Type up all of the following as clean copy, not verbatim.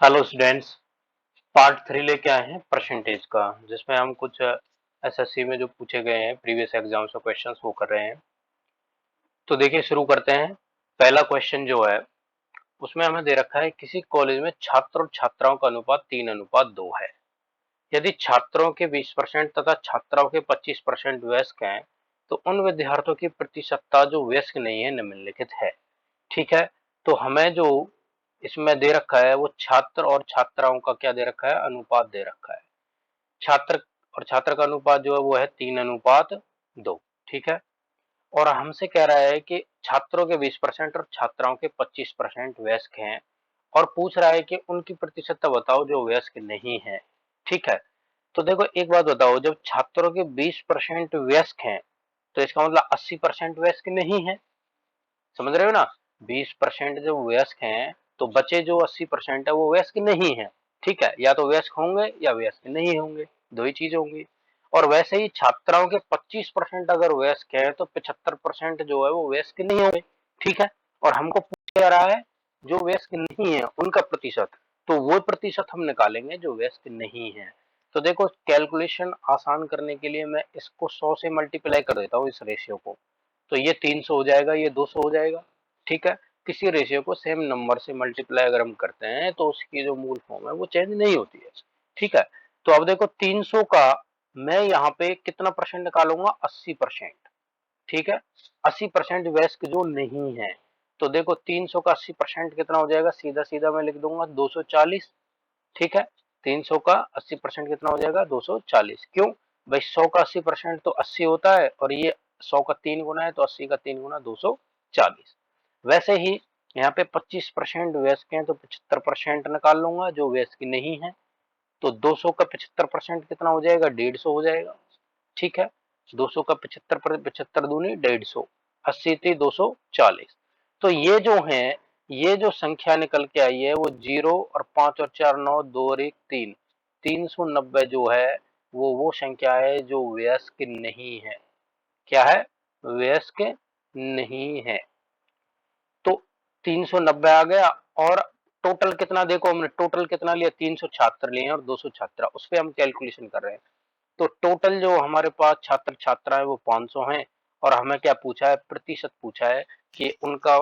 Hello students. Part 3 लेके आए हैं परसेंटेज का, जिसमें हम कुछ एसएससी में जो पूछे गए हैं प्रीवियस एग्जाम्स में क्वेश्चंस वो कर रहे हैं। तो देखिए शुरू करते हैं। पहला क्वेश्चन जो है उसमें हमें दे रखा है किसी कॉलेज में छात्र और छात्राओं का अनुपात 3:2 है। यदि छात्रों के 20% तथा छात्राओं के 25% वयस्क हैं तो उन विद्यार्थियों की प्रतिशतता जो वयस्क नहीं है निम्नलिखित है। ठीक है, तो हमें जो इसमें दे रखा है वो छात्र और छात्राओं का क्या दे रखा है, अनुपात दे रखा है। छात्र और छात्र का अनुपात जो है वो है 3:2। ठीक है, और हमसे कह रहा है कि छात्रों के 20% और छात्राओं के 25% वयस्क हैं और पूछ रहा है कि उनकी प्रतिशतता बताओ जो वयस्क नहीं है। ठीक है, तो देखो एक बात बताओ, जब छात्रों के 20% वयस्क हैं तो इसका मतलब 80% वयस्क नहीं है। समझ रहे हो ना? 20% जो वयस्क हैं तो बचे जो 80% है वो वयस्क नहीं है। ठीक है, या तो वयस्क होंगे या वयस्क नहीं होंगे, दो ही चीज होंगी। और वैसे ही छात्राओं के 25% अगर वयस्क है तो 75% जो है वो वयस्क नहीं होंगे। ठीक है, और हमको पूछा जा रहा है जो वयस्क नहीं है उनका प्रतिशत, तो वो प्रतिशत हम निकालेंगे जो वयस्क नहीं है। तो देखो कैलकुलेशन आसान करने के लिए मैं इसको 100 से मल्टीप्लाई कर देता हूँ इस रेशियो को, तो ये 300 हो जाएगा, ये 200 हो जाएगा। ठीक है, किसी रेशियो को सेम नंबर से मल्टीप्लाई अगर हम करते हैं तो उसकी जो मूल फॉर्म है वो चेंज नहीं होती है। ठीक है, तो अब देखो 300 का मैं यहाँ पे कितना परसेंट निकालूंगा, 80%। ठीक है, 80% वयस्क जो नहीं है, तो देखो 300 का 80% कितना हो जाएगा, सीधा सीधा मैं लिख दूंगा 240। ठीक है, 300 का 80% कितना हो जाएगा, 240। क्यों भाई, 100 का 80% तो 80 होता है और ये 100 का 3 गुना है तो 80 का 3 गुना 240। वैसे ही यहाँ पे 25% वयस्क हैं तो 75% निकाल लूंगा जो वयस्क नहीं है, तो 200 का 75% कितना हो जाएगा, 150 हो जाएगा। ठीक है, 200 का 75 पर 75 दूनी 150, 80 थी 240। तो ये जो है, ये जो संख्या निकल के आई है वो 0 और 5 और 4 9, 2 और 1 3, 390 जो है वो संख्या है जो वयस्क नहीं है। क्या है, वयस्क नहीं है। तो 390 आ गया। और टोटल कितना, देखो हमने टोटल कितना लिया, 300 छात्र लिए और 200 छात्रा, उस पर हम कैलकुलेशन कर रहे हैं। तो टोटल जो हमारे पास छात्र छात्रा है वो 500 हैं और हमें क्या पूछा है, प्रतिशत पूछा है कि उनका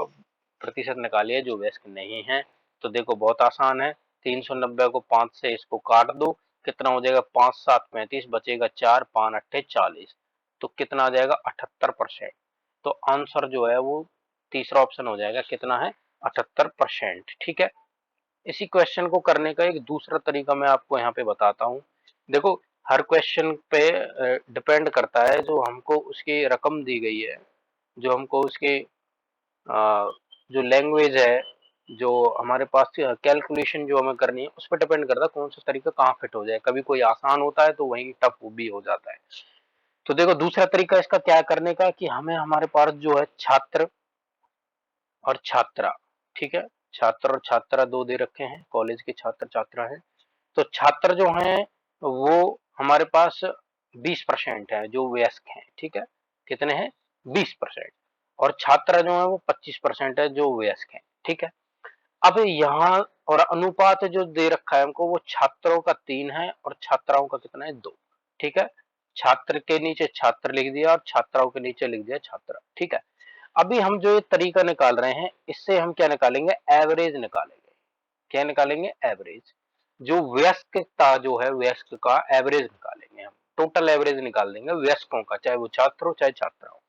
प्रतिशत निकालिए जो वयस्क नहीं है। तो देखो बहुत आसान है, 390 को 5 से इसको काट दो, कितना हो जाएगा, 5 7 35, बचेगा 4, 5 8 40। तो कितना आ जाएगा, 78%। तो आंसर जो है वो तीसरा ऑप्शन हो जाएगा, कितना है, 78%। ठीक है, इसी क्वेश्चन को करने का एक दूसरा तरीका मैं आपको यहाँ पे बताता हूँ। देखो हर क्वेश्चन पे डिपेंड करता है, जो हमको उसकी रकम दी गई है, जो हमको उसकी जो लैंग्वेज है, जो हमारे पास कैलकुलेशन जो हमें करनी है उस पर डिपेंड करता है कौन सा तरीका कहाँ फिट हो जाए। कभी कोई आसान होता है तो वहीं टफ भी हो जाता है। तो देखो दूसरा तरीका इसका क्या करने का, कि हमें हमारे पास जो है छात्र और छात्रा, ठीक है, छात्र और छात्रा दो दे रखे हैं, कॉलेज के छात्र छात्रा हैं। तो छात्र जो हैं वो हमारे पास 20% है जो वयस्क हैं। ठीक है, कितने हैं, 20%। और छात्रा जो है वो 25% है जो वयस्क हैं। ठीक है, अब यहाँ और अनुपात जो दे रखा है हमको वो छात्रों का 3 है और छात्राओं का कितना है, 2। ठीक है, छात्र के नीचे छात्र लिख दिया और छात्राओं के नीचे लिख दिया छात्रा। ठीक है, अभी हम जो ये तरीका निकाल रहे हैं इससे हम क्या निकालेंगे, एवरेज निकालेंगे। क्या निकालेंगे, एवरेज। जो वयस्कता जो है वयस्क का एवरेज निकालेंगे हम, टोटल एवरेज निकाल देंगे वयस्कों का, चाहे वो छात्र हो चाहे छात्रा हो।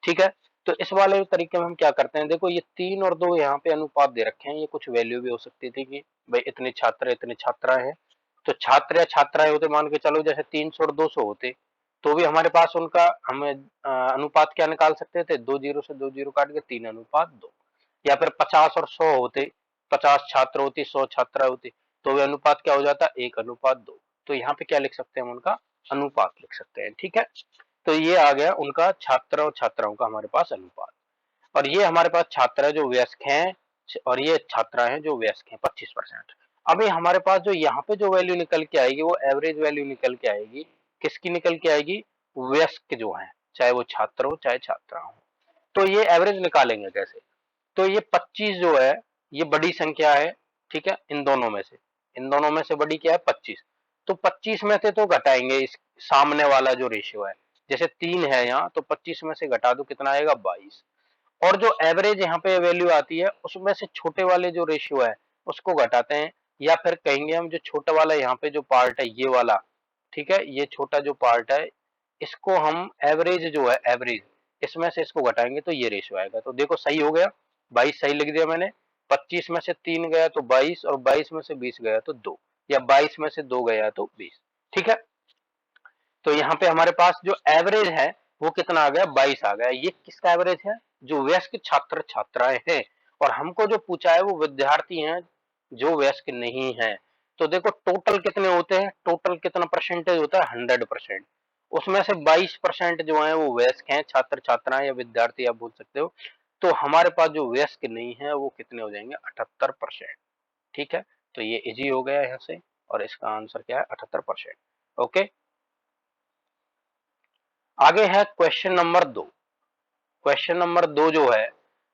ठीक है, तो इस वाले तरीके में हम क्या करते हैं, देखो ये 3 और 2 यहाँ पे अनुपात दे रखे हैं, ये कुछ वैल्यू भी हो सकती थी कि भाई इतने छात्र इतने छात्राएं हैं। तो छात्र या छात्राएं होते, मान के चलो जैसे 300 और 200 होते, तो भी हमारे पास उनका हम अनुपात क्या निकाल सकते थे, 2 जीरो से 2 जीरो काट के 3:2। या फिर 50 और 100 होते, 50 छात्र होती 100 छात्रा होती, तो वे अनुपात क्या हो जाता, 1:2। तो यहाँ पे क्या लिख सकते हैं, हम उनका अनुपात लिख सकते हैं। ठीक है, तो ये आ गया उनका छात्र और छात्राओं का हमारे पास अनुपात। और ये हमारे पास छात्र है जो वयस्क हैं और ये छात्रा है जो वयस्क हैं 25%। अभी हमारे पास जो यहाँ पे जो वैल्यू निकल के आएगी वो एवरेज वैल्यू निकल के आएगी, किसकी निकल के आएगी, वयस्क जो है, चाहे वो छात्र हो चाहे छात्रा हो। तो ये एवरेज निकालेंगे कैसे, तो ये 25 जो है ये बड़ी संख्या है। ठीक है, इन दोनों में से इन दोनों में से बड़ी क्या है 25। तो 25 में से तो घटाएंगे इस सामने वाला जो रेशियो है, जैसे 3 है यहाँ तो 25 में से घटा दो कितना आएगा 22। और जो एवरेज यहाँ पे वैल्यू आती है उसमें से छोटे वाले जो रेशियो है उसको घटाते हैं, या फिर कहेंगे हम जो छोटा वाला यहाँ पे जो पार्ट है ये वाला, ठीक है, ये छोटा जो पार्ट है इसको हम एवरेज जो है एवरेज इसमें से इसको घटाएंगे तो ये रेशियो आएगा। तो देखो सही हो गया, 22 सही लिख दिया मैंने। 25 में से 3 गया तो 22 और 22 में से 20 गया तो 2, या 22 में से 2 गया तो 20। ठीक है, तो यहाँ पे हमारे पास जो एवरेज है वो कितना आ गया 22 आ गया। ये किसका एवरेज है, जो वयस्क छात्र छात्राएं हैं, और हमको जो पूछा है वो विद्यार्थी हैं जो वयस्क नहीं है। तो देखो टोटल कितने होते हैं, टोटल कितना परसेंटेज होता है 100%, उसमें से 22% जो है वो वयस्क हैं, छात्र छात्राएं या विद्यार्थी आप बोल सकते हो। तो हमारे पास जो वयस्क नहीं है वो कितने हो जाएंगे 78%। ठीक है, तो ये इजी हो गया यहाँ से, और इसका आंसर क्या है 78%। ओके, आगे है क्वेश्चन नंबर 2। क्वेश्चन नंबर 2 जो है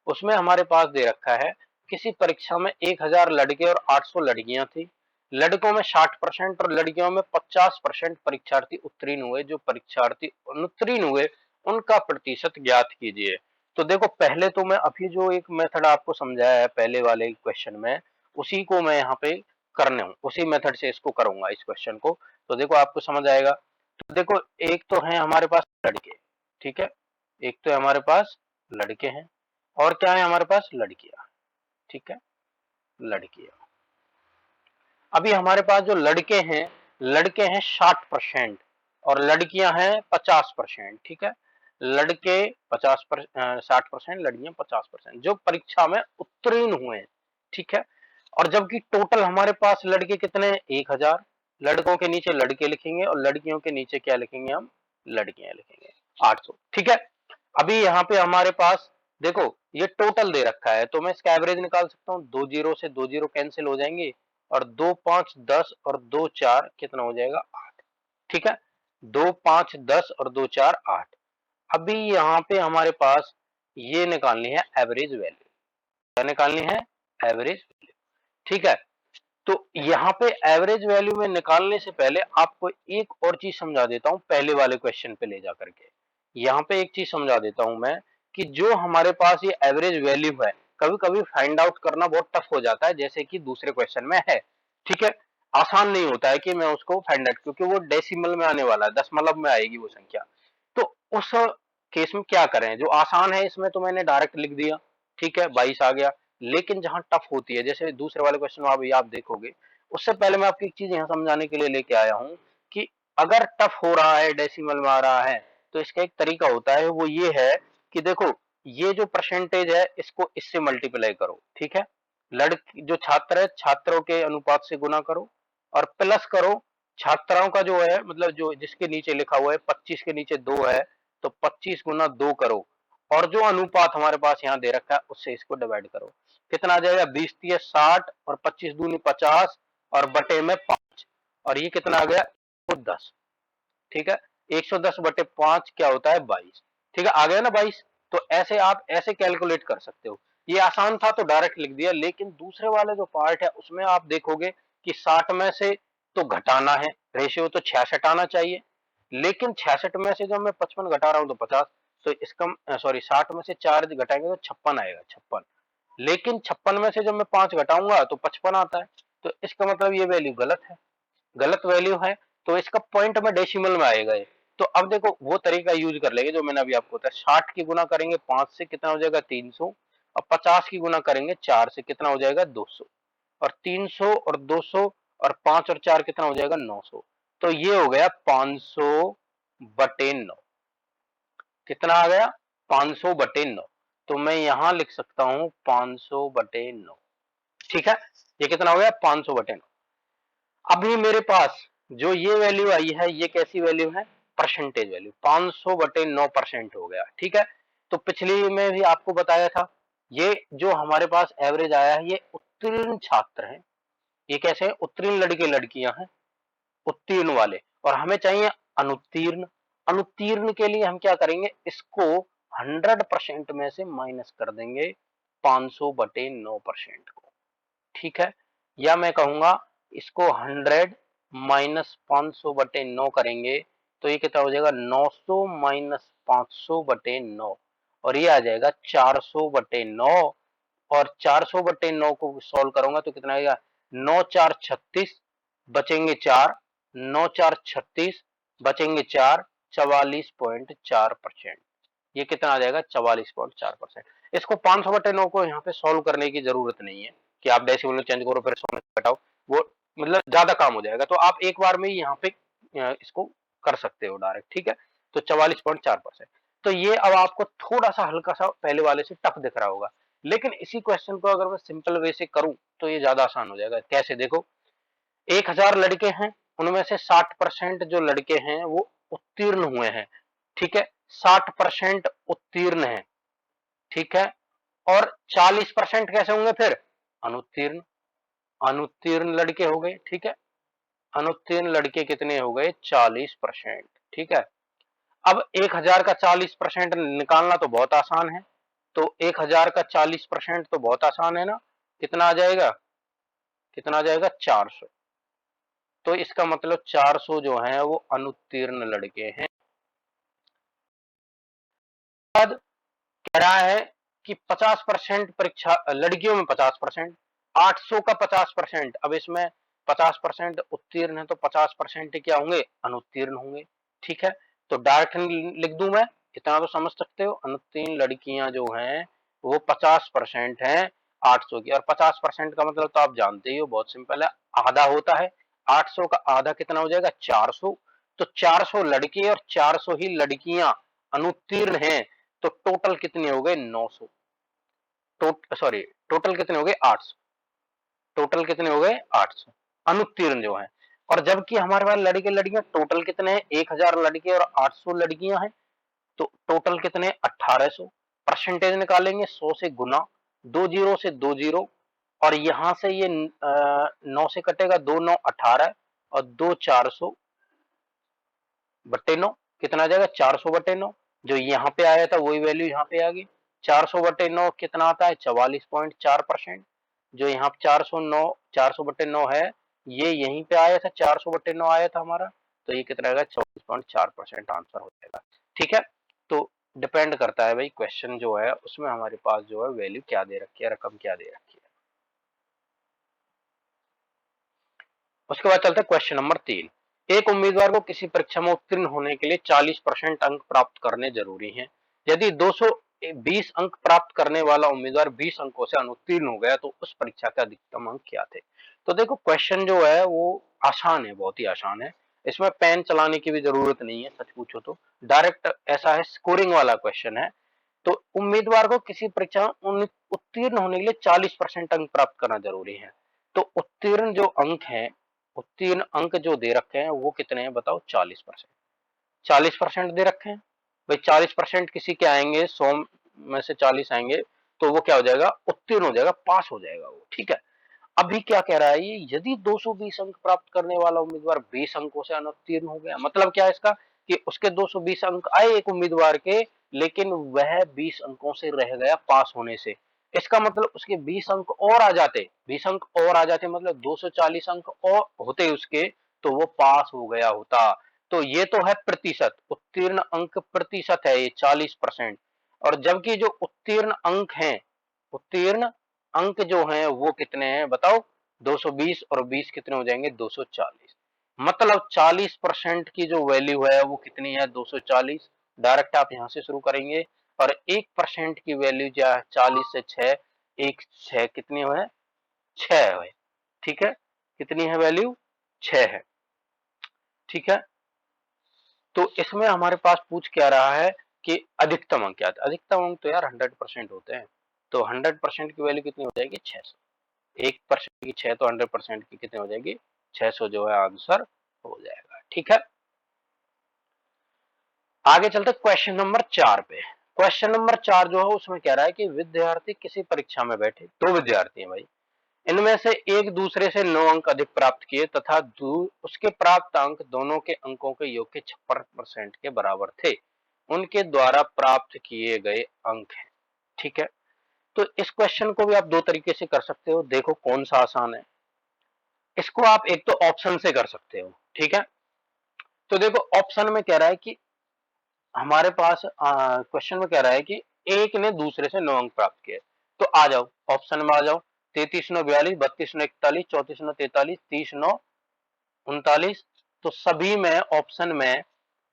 उसमें हमारे पास दे रखा है किसी परीक्षा में 1000 लड़के और 800 लड़कियां थी। लड़कों में 60% और लड़कियों में 50% परीक्षार्थी उत्तीर्ण हुए। जो परीक्षार्थी अनुत्तीर्ण हुए उनका प्रतिशत ज्ञात कीजिए। तो देखो पहले तो मैं अभी जो एक मेथड आपको समझाया है पहले वाले क्वेश्चन में, उसी को मैं यहाँ पे करने हूँ, उसी मेथड से इसको करूंगा इस क्वेश्चन को। तो देखो आपको समझ आएगा। तो देखो एक तो है हमारे पास लड़के, ठीक है, एक तो है हमारे पास लड़के हैं, और क्या है हमारे पास लड़कियां, ठीक है, लड़कियां। अभी हमारे पास जो लड़के हैं 60% और लड़कियां हैं 50%, ठीक है, लड़के 60%, लड़कियां 50%, जो परीक्षा में उत्तीर्ण हुए हैं, ठीक है। और जबकि टोटल हमारे पास लड़के कितने हैं 1000, लड़कों के नीचे लड़के लिखेंगे और लड़कियों के नीचे क्या लिखेंगे हम, लड़कियां लिखेंगे 800, ठीक है। अभी यहाँ पे हमारे पास देखो ये टोटल दे रखा है तो मैं इसका एवरेज निकाल सकता हूँ, 2 जीरो से 2 जीरो कैंसिल हो जाएंगे, और 2 5 10 और 2 4 कितना हो जाएगा 8, ठीक है, 2 5 10 और 2 4 8। अभी यहाँ पे हमारे पास ये निकालनी है एवरेज वैल्यू, क्या निकालनी है, एवरेज वैल्यू, ठीक है। तो यहाँ पे एवरेज वैल्यू में निकालने से पहले आपको एक और चीज समझा देता हूँ, पहले वाले क्वेश्चन पे ले जा करके यहाँ पे एक चीज समझा देता हूँ मैं, कि जो हमारे पास ये एवरेज वैल्यू है कभी कभी फाइंड आउट करना बहुत टफ हो जाता है, जैसे कि दूसरे क्वेश्चन में है, ठीक है। आसान नहीं होता है कि मैं उसको फाइंड आउट, क्योंकि वो डेसिमल में आने वाला है, दशमलव में आएगी वो संख्या। तो उस केस में क्या करें, जो आसान है इसमें तो मैंने डायरेक्ट लिख दिया, ठीक है, 22 आ गया। लेकिन जहां टफ होती है, जैसे दूसरे वाले क्वेश्चन में अभी आप देखोगे, उससे पहले मैं आपकी एक चीज यहाँ समझाने के लिए लेके आया हूँ कि अगर टफ हो रहा है, डेसिमल में आ रहा है, तो इसका एक तरीका होता है, वो ये है कि देखो ये जो परसेंटेज है इसको इससे मल्टीप्लाई करो, ठीक है, लड़की जो छात्र है छात्रों के अनुपात से गुना करो, और प्लस करो छात्राओं का जो है, मतलब जो जिसके नीचे लिखा हुआ है 25 के नीचे 2 है तो 25 गुना 2 करो, और जो अनुपात हमारे पास यहाँ दे रखा है उससे इसको डिवाइड करो, कितना आ जाएगा 20 तिया 60 और 25 दूनी 50 और बटे में 5, और ये कितना आ गया 110, ठीक है, 110 बटे 5 क्या होता है 22, ठीक है, आ गया ना 22। तो ऐसे आप ऐसे कैलकुलेट कर सकते हो। ये आसान था तो डायरेक्ट लिख दिया, लेकिन दूसरे वाले जो पार्ट है उसमें आप देखोगे कि 60 में से तो घटाना है, रेशियो तो 66 आना चाहिए, लेकिन 66 में से जब मैं 55 घटा रहा हूं तो 50, तो इसका सॉरी 60 में से 4 घटाएंगे तो 56 आएगा, 56, लेकिन 56 में से जब मैं 5 घटाऊंगा तो 55 आता है। तो इसका मतलब ये वैल्यू गलत है, गलत वैल्यू है, तो इसका पॉइंट में डेसिमल में आएगा ये। तो अब देखो वो तरीका यूज कर लेंगे जो मैंने अभी आपको बताया, 60 की गुना करेंगे 5 से कितना हो जाएगा 300, और 50 की गुना करेंगे 4 से कितना हो जाएगा 200, और 300 और 200 और 5 और 4 कितना हो जाएगा 900। तो ये हो गया 500 बटे 9, कितना आ गया 500 बटे 9। तो मैं यहां लिख सकता हूं 500 बटे 9, ठीक है, ये कितना हो गया 500 बटे 9। अभी मेरे पास जो ये वैल्यू आई है ये कैसी वैल्यू है, परसेंटेज वैल्यू, 500 बटे 9% हो गया, ठीक है। तो पिछली में भी आपको बताया था, ये जो हमारे पास एवरेज आया है ये उत्तीर्ण छात्र हैं, ये कैसे हैं, उत्तीर्ण लड़के लड़कियां हैं, उत्तीर्ण वाले, और हमें चाहिए अनुत्तीर्ण। अनुत्तीर्ण के लिए हम क्या करेंगे, इसको 100% में से माइनस कर देंगे 500 बटे 9% को, ठीक है, या मैं कहूंगा इसको 100 माइनस 500 बटे 9 करेंगे तो ये कितना हो जाएगा 900 माइनस 500 बटे 9 और ये आ जाएगा 400 बटे 9 और 400 बटे 9 को सॉल्व करूंगा तो कितना आएगा 9 4 36 बचेंगे 4 9 4 36 बचेंगे 4 44.4%। ये कितना आ जाएगा 44.4%। इसको 500 बटे 9 को यहाँ पे सॉल्व करने की जरूरत नहीं है कि आप डेसिमल चेंज करो फिर 100 में घटाओ, वो मतलब ज्यादा काम हो जाएगा। तो आप एक बार में ही यहाँ पे इसको कर सकते हो डायरेक्ट, ठीक है। तो 44.4%। तो ये अब आपको थोड़ा सा हल्का सा पहले वाले से टफ दिख रहा होगा, लेकिन इसी क्वेश्चन को अगर मैं सिंपल वे से करूं तो ये ज्यादा आसान हो जाएगा। कैसे, देखो 1000 लड़के हैं, उनमें से 60% जो लड़के हैं वो उत्तीर्ण हुए हैं, ठीक है। 60% उत्तीर्ण है, ठीक है। और 40% कैसे होंगे फिर अनुत्तीर्ण, अनुत्तीर्ण लड़के हो गए, ठीक है। अनुत्तीर्ण लड़के कितने हो गए 40%, ठीक है। अब 1000 का 40% निकालना तो बहुत आसान है, तो 1000 का 40% तो बहुत आसान है ना, कितना आ जाएगा, कितना आ जाएगा 400। तो इसका मतलब 400 जो है वो अनुत्तीर्ण लड़के हैं। बाद कह रहा है कि 50% परीक्षा लड़कियों में 50%, 800 का 50%, अब इसमें 50% उत्तीर्ण है तो 50% क्या होंगे अनुत्तीर्ण होंगे, ठीक है। तो डायरेक्ट लिख दूं मैं, इतना तो समझ सकते हो, अनुत्तीर्ण लड़कियां जो हैं वो 50% हैं 800 की, और 50% का मतलब तो आप जानते ही हो, बहुत सिंपल है, आधा होता है। 800 का आधा कितना हो जाएगा 400। तो 400 लड़के और 400 ही लड़कियां अनुत्तीर्ण हैं, तो टोटल कितने हो गए 900, सॉरी टोटल कितने हो गए 800, टोटल कितने हो गए 800 अनुत्तीर्ण जो है। और जबकि हमारे पास लड़के लड़कियां टोटल कितने हैं 1000 लड़के और 800 लड़कियां हैं, तो टोटल कितने 1800। परसेंटेज निकालेंगे 100 से गुना, 2 जीरो से 2 जीरो, और यहां से ये 9 से कटेगा 2 9 18 और 2 400 बट्टे 9, कितना आ जाएगा 400 बटे 9। जो यहाँ पे आया था वही वैल्यू यहाँ पे आ गई। 400 बटे 9 कितना आता है 44.4%। जो यहाँ 409 400 बटे 9 है, ये यहीं पे आया था, 400 बटे 9 आया था हमारा, तो ये कितना आएगा 44.4% आंसर हो जाएगा, ठीक है। तो डिपेंड करता है भाई क्वेश्चन जो है उसमें हमारे पास जो है वैल्यू क्या दे रखी है, रकम क्या दे रखी है। उसके बाद चलते हैं क्वेश्चन नंबर 3। एक उम्मीदवार को किसी परीक्षा में उत्तीर्ण होने के लिए 40% अंक प्राप्त करने जरूरी हैं। यदि 220 अंक प्राप्त करने वाला उम्मीदवार 20 अंकों से अनुत्तीर्ण हो गया तो उस परीक्षा के अधिकतम अंक क्या थे। तो देखो क्वेश्चन जो है वो आसान है, बहुत ही आसान है। इसमें पेन चलाने की भी जरूरत नहीं है, सच पूछो तो डायरेक्ट ऐसा है, स्कोरिंग वाला क्वेश्चन है। तो उम्मीदवार को किसी परीक्षा में उत्तीर्ण होने के लिए 40% अंक प्राप्त करना जरूरी है। तो उत्तीर्ण जो अंक हैं, उत्तीर्ण अंक जो दे रखे हैं वो कितने हैं बताओ 40%। 40% दे रखे हैं भाई, 40% किसी के आएंगे 100 में से 40 आएंगे तो वो क्या हो जाएगा उत्तीर्ण हो जाएगा, पास हो जाएगा वो, ठीक है। अभी क्या कह रहा है ये, यदि 220 अंक प्राप्त करने वाला उम्मीदवार 20 अंकों से अनुत्तीर्ण हो गया, मतलब क्या है इसका कि उसके 220 अंक आए एक उम्मीदवार के, लेकिन वह 20 अंकों से रह गया पास होने से। इसका मतलब उसके 20 अंक और आ जाते, 20 अंक और आ जाते मतलब 240 अंक और होते उसके, तो वो पास हो गया होता। तो ये तो है प्रतिशत, उत्तीर्ण अंक प्रतिशत है ये 40%। और जबकि जो उत्तीर्ण अंक हैं, उत्तीर्ण अंक जो हैं वो कितने हैं बताओ 220 और 20 कितने हो जाएंगे 240। मतलब 40% की जो वैल्यू है वो कितनी है 240। डायरेक्ट आप यहां से शुरू करेंगे, और 1% की वैल्यू क्या है 40 से 6, एक 6 कितनी है 6 है, ठीक है। कितनी है वैल्यू 6 है, ठीक है। तो इसमें हमारे पास पूछ क्या रहा है कि अधिकतम अंक क्या था। अधिकतम अंक तो यार 100% होते हैं, तो 100% की वैल्यू कितनी हो जाएगी 600। 1% की 6 तो 100% की कितनी हो जाएगी 600 जो है आंसर हो जाएगा, ठीक है। आगे चलते क्वेश्चन नंबर 4 पे। क्वेश्चन नंबर 4 जो है उसमें कह रहा है कि विद्यार्थी किसी परीक्षा में बैठे, दो विद्यार्थी हैं भाई, इनमें से एक दूसरे से 9 अंक अधिक प्राप्त किए तथा उसके प्राप्त अंक दोनों के अंकों के योग के 56% के बराबर थे। उनके द्वारा प्राप्त किए गए अंक हैं, ठीक है। तो इस क्वेश्चन को भी आप दो तरीके से कर सकते हो, देखो कौन सा आसान है। इसको आप एक तो ऑप्शन से कर सकते हो, ठीक है। तो देखो ऑप्शन में कह रहा है कि हमारे पास क्वेश्चन में कह रहा है कि एक ने दूसरे से 9 अंक प्राप्त किए। तो आ जाओ, ऑप्शन में आ जाओ। 33 9 42, 32 9 41, 34 9 43, 30 9 39। तो सभी में ऑप्शन में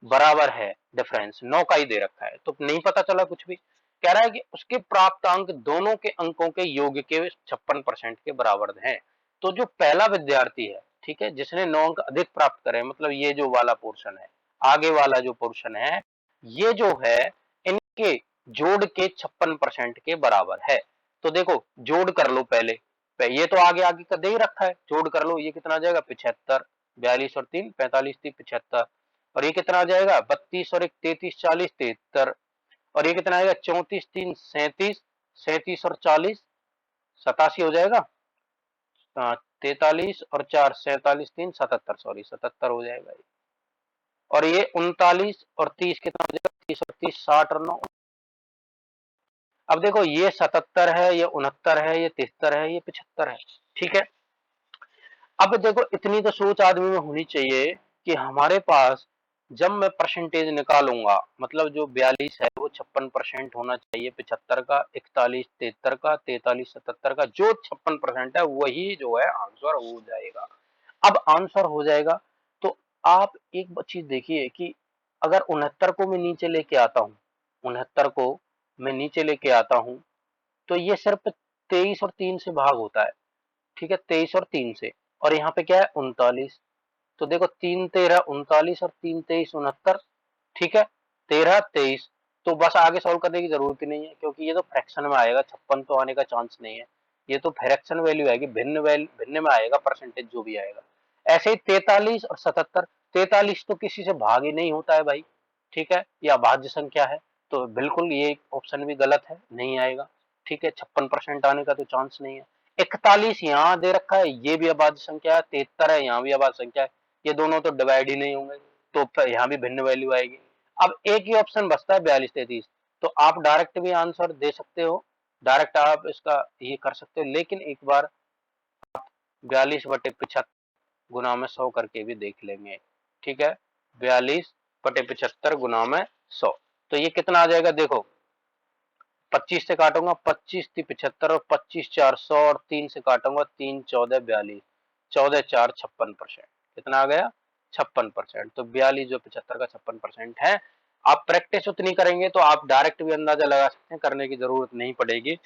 बराबर है, डिफरेंस 9 का ही दे रखा है, तो नहीं पता चला कुछ भी। कह रहा है कि उसके प्राप्त अंक दोनों के अंकों के योग के 56% के बराबर हैं। तो जो पहला विद्यार्थी है, ठीक है, जिसने 9 अंक अधिक प्राप्त करे, मतलब ये जो वाला पोर्शन है, आगे वाला जो पोर्शन है, ये जो है इनके जोड़ के 56% के बराबर है। तो देखो जोड़ कर लो पहले, ये तो आगे आगे का दे ही रखा है, जोड़ कर लो। ये कितना आ जाएगा 75, 42 और 3 45 3 75। और ये कितना आ जाएगा 32 और 1 33 40 73। और ये कितना आएगा 34 3 37, 37 और 40 87 हो जाएगा। 43 और 4 47 3 77, सॉरी 77 हो जाएगा ये। और ये 39 और 30 कितना हो जाएगा 30 और 30 60 और 9। अब देखो ये 77 है, ये 69 है, ये 73 है, ये 75 है, ठीक है। अब देखो इतनी तो सोच आदमी में होनी चाहिए कि हमारे पास जब मैं परसेंटेज निकालूंगा, मतलब जो 42 है वो 56% होना चाहिए 75 का, 41 73 का, 43 77 का, जो 56% है वही जो है आंसर हो जाएगा। अब आंसर हो जाएगा तो आप एक चीज देखिए कि अगर 69 को मैं नीचे लेके आता हूँ, 69 को मैं नीचे लेके आता हूँ, तो ये सिर्फ 23 और 3 से भाग होता है, ठीक है, 23 और 3 से। और यहाँ पे क्या है 39। तो देखो 3 13 39 और 3 23 69, ठीक है, 13 23। तो बस आगे सॉल्व करने की जरूरत ही नहीं है, क्योंकि ये तो फ्रैक्शन में आएगा, 56 तो आने का चांस नहीं है। ये तो फ्रैक्शन वैल्यू आएगी, भिन्न में आएगा परसेंटेज जो भी आएगा। ऐसे ही 43 और 77, 43 तो किसी से भाग ही नहीं होता है भाई, ठीक है, ये अभाज्य संख्या है। तो बिल्कुल ये ऑप्शन भी गलत है, नहीं आएगा, ठीक है, 56% आने का तो चांस नहीं है। 41 यहाँ दे रखा है, ये भी अभाज्य संख्या है। 73 है, यहाँ भी अभाज्य संख्या है। ये दोनों तो डिवाइड ही नहीं होंगे, तो यहाँ भी भिन्न वैल्यू आएगी। अब एक ही ऑप्शन बचता है 42 33। तो आप डायरेक्ट भी आंसर दे सकते हो, डायरेक्ट आप इसका ये कर सकते हो, लेकिन एक बार 42/75 गुना में 100 करके भी देख लेंगे, ठीक है। 42/75 गुना में 100, तो ये कितना आ जाएगा देखो, 25 से काटूंगा 25 3 75 और 25 4 100 और 3 से काटूंगा 3 14 42, 14 4 56%। कितना आ गया 56%। तो 42 जो 75 का 56% है। आप प्रैक्टिस उतनी करेंगे तो आप डायरेक्ट भी अंदाजा लगा सकते हैं, करने की जरूरत नहीं पड़ेगी।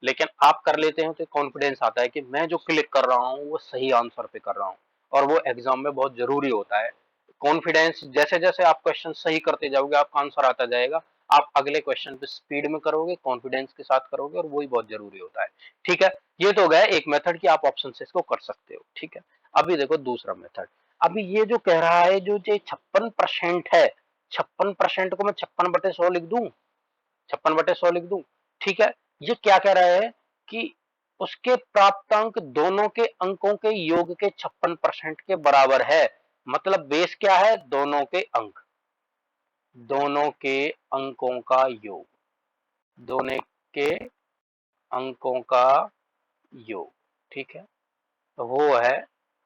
लेकिन आप कर लेते हैं तो कॉन्फिडेंस आता है कि मैं जो क्लिक कर रहा हूँ वो सही आंसर पे कर रहा हूँ, और वो एग्जाम में बहुत जरूरी होता है। कॉन्फिडेंस जैसे जैसे आप क्वेश्चन सही करते जाओगे आपका आंसर आता जाएगा, आप अगले क्वेश्चन पे स्पीड में करोगे, कॉन्फिडेंस के साथ करोगे, और वही बहुत जरूरी होता है, ठीक है। ये तो गया एक मेथड कि आप ऑप्शन से इसको कर सकते हो, ठीक है। अभी देखो दूसरा मेथड। अभी ये जो कह रहा है जो ये 56% है, 56% को मैं 56/100 लिख दूं, 56/100 लिख दूं, ठीक है। ये क्या कह रहा है कि उसके प्राप्तांक दोनों के अंकों के योग के 56% के बराबर है। मतलब बेस क्या है, दोनों के अंक, दोनों के अंकों का योग, दोनों के अंकों का योग, ठीक है। तो वो है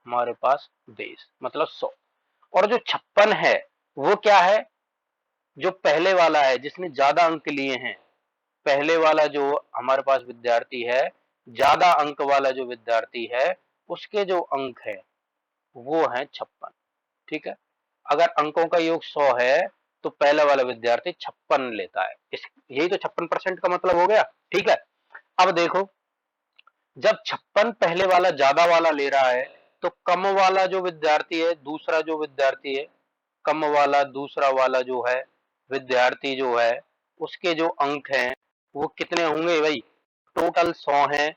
हमारे पास बेस, मतलब 100। और जो 56 है वो क्या है, जो पहले वाला है जिसने ज्यादा अंक लिए हैं, पहले वाला जो हमारे पास विद्यार्थी है, ज्यादा अंक वाला जो विद्यार्थी है, उसके जो अंक है वो है 56, ठीक है। अगर अंकों का योग 100 है तो पहला वाला विद्यार्थी 56 लेता है, इस यही तो 56% का मतलब हो गया, ठीक है। अब देखो जब 56 पहले वाला ज्यादा वाला ले रहा है, तो कम वाला जो विद्यार्थी है, दूसरा जो विद्यार्थी है, कम वाला दूसरा वाला जो है विद्यार्थी जो है, उसके जो अंक हैं वो कितने होंगे भाई, टोटल 100 हैं।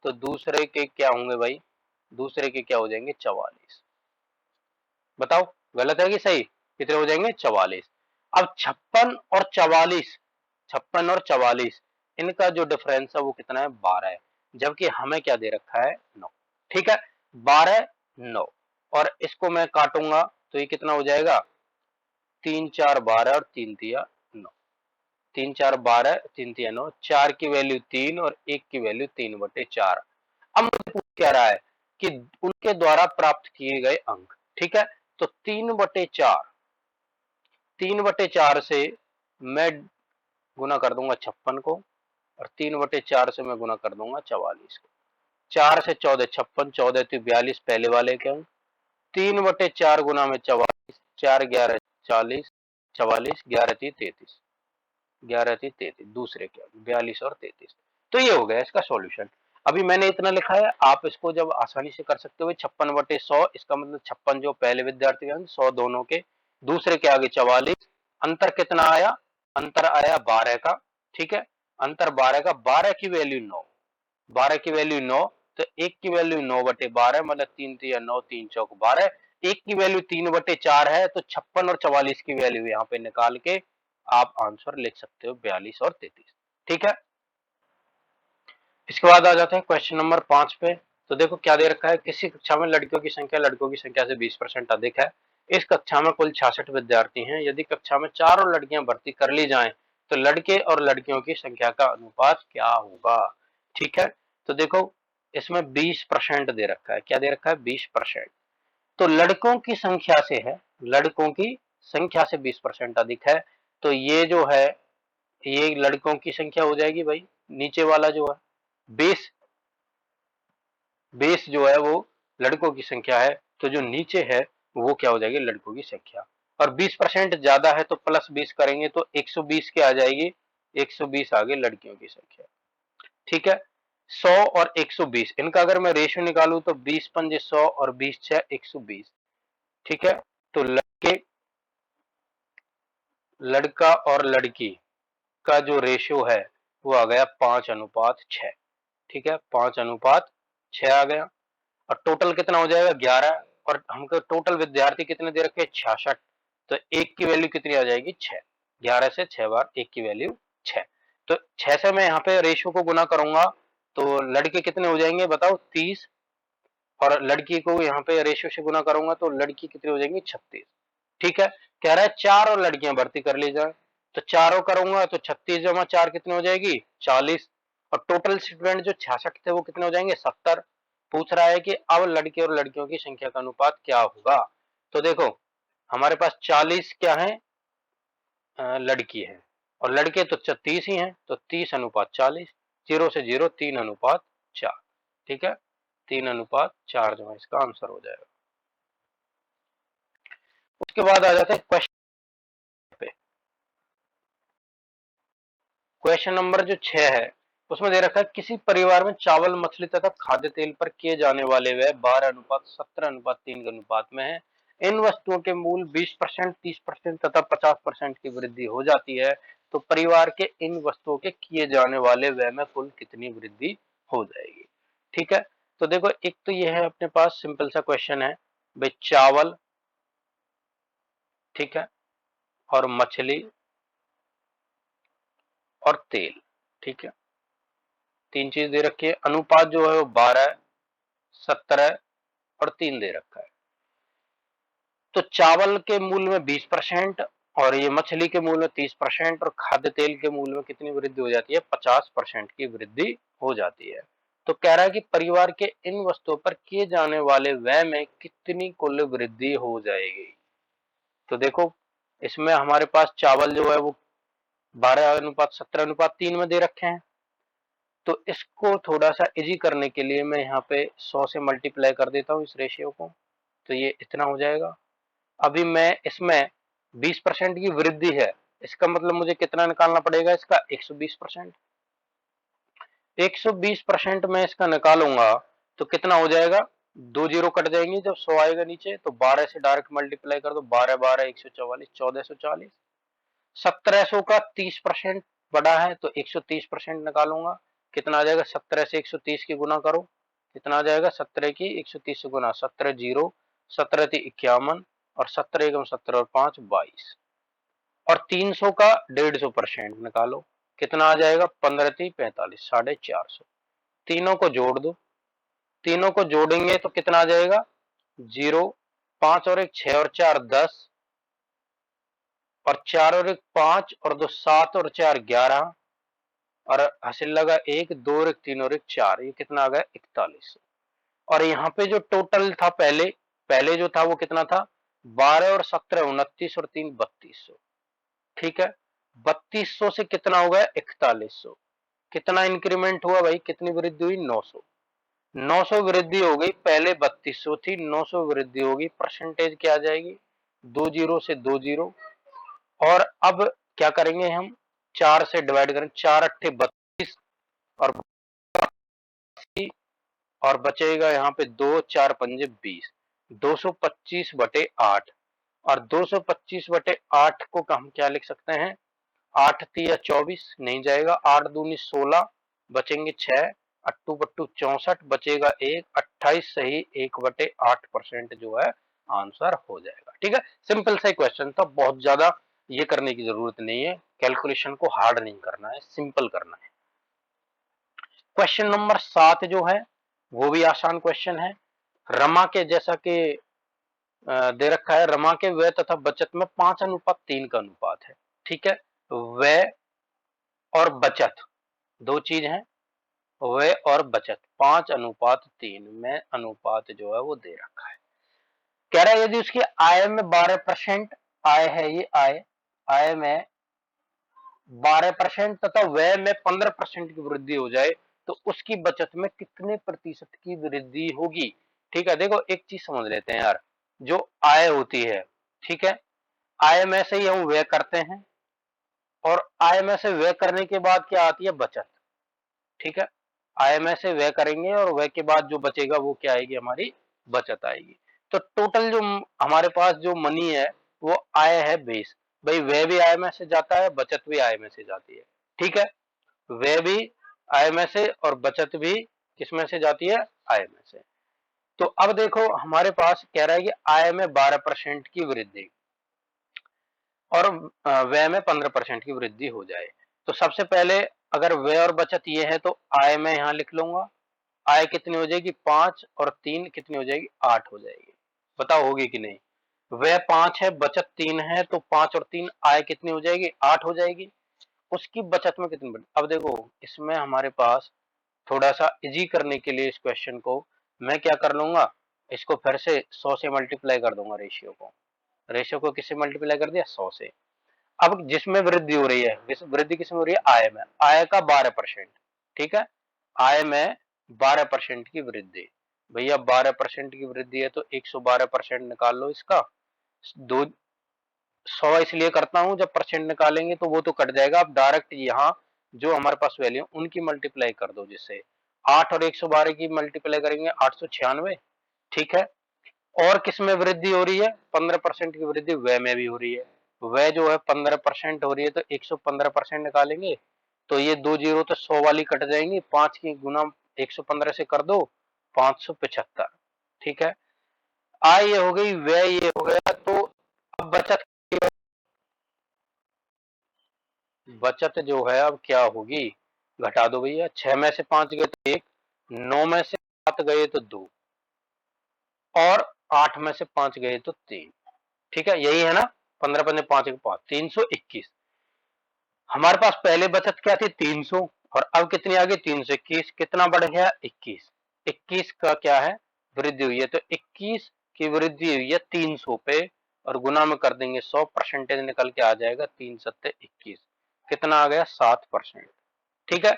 तो दूसरे के क्या होंगे भाई, दूसरे के क्या हो जाएंगे 44। बताओ गलत है कि सही, कितने हो जाएंगे 44। अब 56 और 44, 56 और 44, इनका जो डिफरेंस है वो कितना है 12 है, जबकि हमें क्या दे रखा है 9, ठीक है। 12 9, और इसको मैं काटूंगा तो ये कितना हो जाएगा 3 4 12 और 3 तिया 9, 3 4 12 3 तिया 9, 4 की वैल्यू 3 और 1 की वैल्यू 3/4। अब मुझे पूछ क्या रहा है कि उनके द्वारा प्राप्त किए गए अंक, ठीक है। तो 3/4 से मैं गुना कर दूंगा 56 को, और 3/4 से मैं गुना कर दूंगा 44 को। 4 से 14 56, 14 तो 42 पहले वाले के अंक, 3/4 गुना में 44, 4 11 40, 44, 11 3 33, 11 3 33 दूसरे के अंक 42 और 33। तो ये हो गया इसका सॉल्यूशन। अभी मैंने इतना लिखा है, आप इसको जब आसानी से कर सकते हो 56/100, इसका मतलब 56 जो पहले विद्यार्थी के अंक, 100 दोनों के, दूसरे के आगे 44, अंतर कितना आया, अंतर आया 12 का, ठीक है। अंतर 12 का, 12 की वैल्यू 9, 12 की वैल्यू 9, तो एक की वैल्यू 9/12, मतलब 3 3 9, 3 चौक 12, एक की वैल्यू 3/4 है, तो 56 और 44 की वैल्यू यहाँ पे निकाल के आप आंसर लिख सकते हो 42 और 33, ठीक है। इसके बाद आ जाते हैं क्वेश्चन नंबर 5 पे। तो देखो क्या दे रखा है, किसी कक्षा में लड़कियों की संख्या लड़कों की संख्या से 20% अधिक है। इस कक्षा में कुल 66 विद्यार्थी हैं। यदि कक्षा में 4 और लड़कियां भर्ती कर ली जाएं तो लड़के और लड़कियों की संख्या का अनुपात क्या होगा, ठीक है। तो देखो इसमें 20% दे रखा है, क्या दे रखा है 20%। तो लड़कों की संख्या से है, लड़कों की संख्या से 20% अधिक है, तो ये जो है ये लड़कों की संख्या हो जाएगी भाई, नीचे वाला जो है बेस, बेस जो है वो लड़कों की संख्या है, तो जो नीचे है वो क्या हो जाएगी, लड़कों की संख्या। और 20% ज्यादा है तो प्लस 20 करेंगे तो 120 के आ जाएगी, 120 आगे लड़कियों की संख्या, ठीक है। 100 और 120 इनका अगर मैं रेशियो निकालूं तो 20 पंजे 100 और 20 6 120, ठीक है। तो लड़का और लड़की का जो रेशियो है वो आ गया 5:6, ठीक है, 5:6 आ गया। और टोटल कितना हो जाएगा 11, और हमको टोटल विद्यार्थी कितने दे रखे हैं 66, तो एक की वैल्यू कितनी आ जाएगी 6, 11 से 6 बार एक की वैल्यू 6, तो 6 से मैं यहाँ पे रेशियो को गुना करूंगा तो लड़के कितने हो जाएंगे बताओ 30, और लड़की को यहाँ पे रेशियो से गुना करूंगा तो लड़की कितनी हो जाएंगी 36, ठीक है। कह रहा है 4 और लड़कियां भर्ती कर ली जाए, तो चारों करूंगा तो 36 जमा 4 कितनी हो जाएगी 40, और टोटल स्टूडेंट जो 66 थे वो कितने हो जाएंगे 70। पूछ रहा है कि अब लड़के और लड़कियों की संख्या का अनुपात क्या होगा। तो देखो हमारे पास 40 क्या है, लड़की है, और लड़के तो 30 ही हैं, तो 30:40, 0 से 0 3:4, ठीक है, 3:4 जो है इसका आंसर हो जाएगा। उसके बाद आ जाते हैं क्वेश्चन पे। क्वेश्चन नंबर जो 6 है उसमें दे रखा है किसी परिवार में चावल मछली तथा खाद्य तेल पर किए जाने वाले व्यय 12:17:3 के अनुपात में है। इन वस्तुओं के मूल 20%, 30% तथा 50% की वृद्धि हो जाती है, तो परिवार के इन वस्तुओं के किए जाने वाले व्यय में कुल कितनी वृद्धि हो जाएगी, ठीक है। तो देखो एक तो ये है अपने पास सिंपल सा क्वेश्चन है भाई, चावल, ठीक है, और मछली और तेल, ठीक है, तीन चीज दे रखी है। अनुपात जो है वो 12, 17 और 3 दे रखा है। तो चावल के मूल्य में 20%, और ये मछली के मूल्य में 30%, और खाद्य तेल के मूल्य में कितनी वृद्धि हो जाती है 50% की वृद्धि हो जाती है। तो कह रहा है कि परिवार के इन वस्तुओं पर किए जाने वाले व्यय में कितनी कुल वृद्धि हो जाएगी। तो देखो इसमें हमारे पास चावल जो है वो 12:17:3 में दे रखे हैं, तो इसको थोड़ा सा इजी करने के लिए मैं यहाँ पे 100 से मल्टीप्लाई कर देता हूँ इस रेशियो को, तो ये इतना हो जाएगा। अभी मैं इसमें 20% की वृद्धि है, इसका मतलब मुझे कितना निकालना पड़ेगा इसका 120%। 120% में इसका निकालूंगा तो कितना हो जाएगा, 2 जीरो कट जाएंगे जब 100 आएगा नीचे, तो 12 से डायरेक्ट मल्टीप्लाई कर दो, 12 12 144, 1440। 1700 का 30% बड़ा है तो 130% निकालूंगा, कितना आ जाएगा 17 से 130 की गुना करो, कितना आ जाएगा 17 की 130 से गुना, 17 जीरो, 17 थी 51, और 17 एकम 17 और 5 22, और 300 का 150% निकालो, कितना आ जाएगा 15 थी 45, 450। तीनों को जोड़ दो, तीनों को जोड़ेंगे तो कितना आ जाएगा, जीरो, 5 और 1 6 और 4 10, और 4 और 1 5 और 2 7 और 4 11, और हासिल लगा 1, 2 और 1 3 और 1 4, ये कितना आ गया 4100। और यहाँ पे जो टोटल था पहले पहले जो था वो कितना था 12 और 17 29 और 3 3200। ठीक है, 3200 से कितना हो गया 4100। कितना इंक्रीमेंट हुआ भाई, कितनी वृद्धि हुई 900। 900 वृद्धि हो गई, पहले 3200 थी, 900 वृद्धि होगी, परसेंटेज क्या आ जाएगी 2 जीरो से 2 जीरो। और अब क्या करेंगे हम, 4 से डिवाइड करें, 4 अट्ठे 32 और और बचेगा यहाँ पे 2 4 पंजे 20, 225 बटे 8। और 225 बटे 8 को हम क्या लिख सकते हैं, 8 तिया 24 नहीं जाएगा, 8 दूनी 16, बचेंगे 6, अट्टू पट्टू 64, बचेगा 1, 28 सही 1/8% जो है आंसर हो जाएगा। ठीक है, सिंपल सा क्वेश्चन था, बहुत ज्यादा ये करने की जरूरत नहीं है, कैलकुलेशन को हार्ड नहीं करना है, सिंपल करना है। क्वेश्चन नंबर 7 जो है वो भी आसान क्वेश्चन है। रमा के, जैसा कि दे रखा है, रमा के व्यय तथा बचत में 5:3 का अनुपात है। ठीक है, व्यय और बचत दो चीज है, व्यय और बचत 5:3 में अनुपात जो है वो दे रखा है। कह रहा है यदि उसकी आय में 12% आय है, ये आय में 12% तथा व्यय में 15% की वृद्धि हो जाए तो उसकी बचत में कितने प्रतिशत की वृद्धि होगी। ठीक है, देखो एक चीज समझ लेते हैं यार, जो आय होती है, ठीक है, आय में से ही हम व्यय करते हैं और आय में से व्यय करने के बाद क्या आती है, बचत। ठीक है, आय में से व्यय करेंगे और व्यय के बाद जो बचेगा वो क्या आएगी, हमारी बचत आएगी। तो टोटल जो हमारे पास जो मनी है वो आय है 20, भाई व्यय भी आय में से जाता है, बचत भी आय में से जाती है। ठीक है, व्यय भी आय में से और बचत भी किस में से जाती है, आय में से। तो अब देखो हमारे पास कह रहा है कि आय में 12% की वृद्धि और व्यय में 15% की वृद्धि हो जाए। तो सबसे पहले अगर व्यय और बचत ये है तो आय में यहां लिख लूंगा, आय कितनी हो जाएगी 5 और 3 कितनी हो जाएगी 8 हो जाएगी। बताओ होगी कि नहीं, व्यय 5 है बचत 3 है तो 5 और 3 आय कितनी हो जाएगी 8 हो जाएगी। उसकी बचत में कितनी बढ़ी, अब देखो इसमें हमारे पास थोड़ा सा इजी करने के लिए इस क्वेश्चन को मैं क्या कर लूंगा, इसको फिर से 100 से मल्टीप्लाई कर दूंगा, रेशियो को किससे मल्टीप्लाई कर दिया 100 से। अब जिसमें वृद्धि हो रही है, वृद्धि किसमें हो रही है, आय में, आय का 12%। ठीक है, आय में 12% की वृद्धि, भैया 12% की वृद्धि है तो 112% निकाल लो इसका। दो 100 इसलिए करता हूं, जब परसेंट निकालेंगे तो वो तो कट जाएगा, अब डायरेक्ट यहाँ जो हमारे पास वैल्यू उनकी मल्टीप्लाई कर दो, जिससे 8 और 112 की मल्टीप्लाई करेंगे 896। ठीक है, और किस में वृद्धि हो रही है, 15% की वृद्धि व्यय में भी हो रही है, व्यय जो है 15% हो रही है तो 115% निकालेंगे तो ये 2 जीरो तो 100 वाली कट जाएंगी, 5 की गुना 115 से कर दो 575। ठीक है, आय ये हो गई, व्यय ये हो गया, तो अब बचत, बचत जो है अब क्या होगी, घटा दो भैया, 6 में से 5 गए तो 1, 9 में से 7 गए तो 2 और 8 में से 5 गए तो 3। ठीक है, यही है ना, 15 पंजे 5 के 5 321। हमारे पास पहले बचत क्या थी 300 और अब कितनी आ गई 321, कितना बढ़ गया 21। 21 का क्या है, वृद्धि हुई है, तो 21 की वृद्धि हुई है 300 पे और गुना में कर देंगे 100, परसेंटेज निकल के आ जाएगा 3 सत्ते 21, कितना आ गया 7%। ठीक है,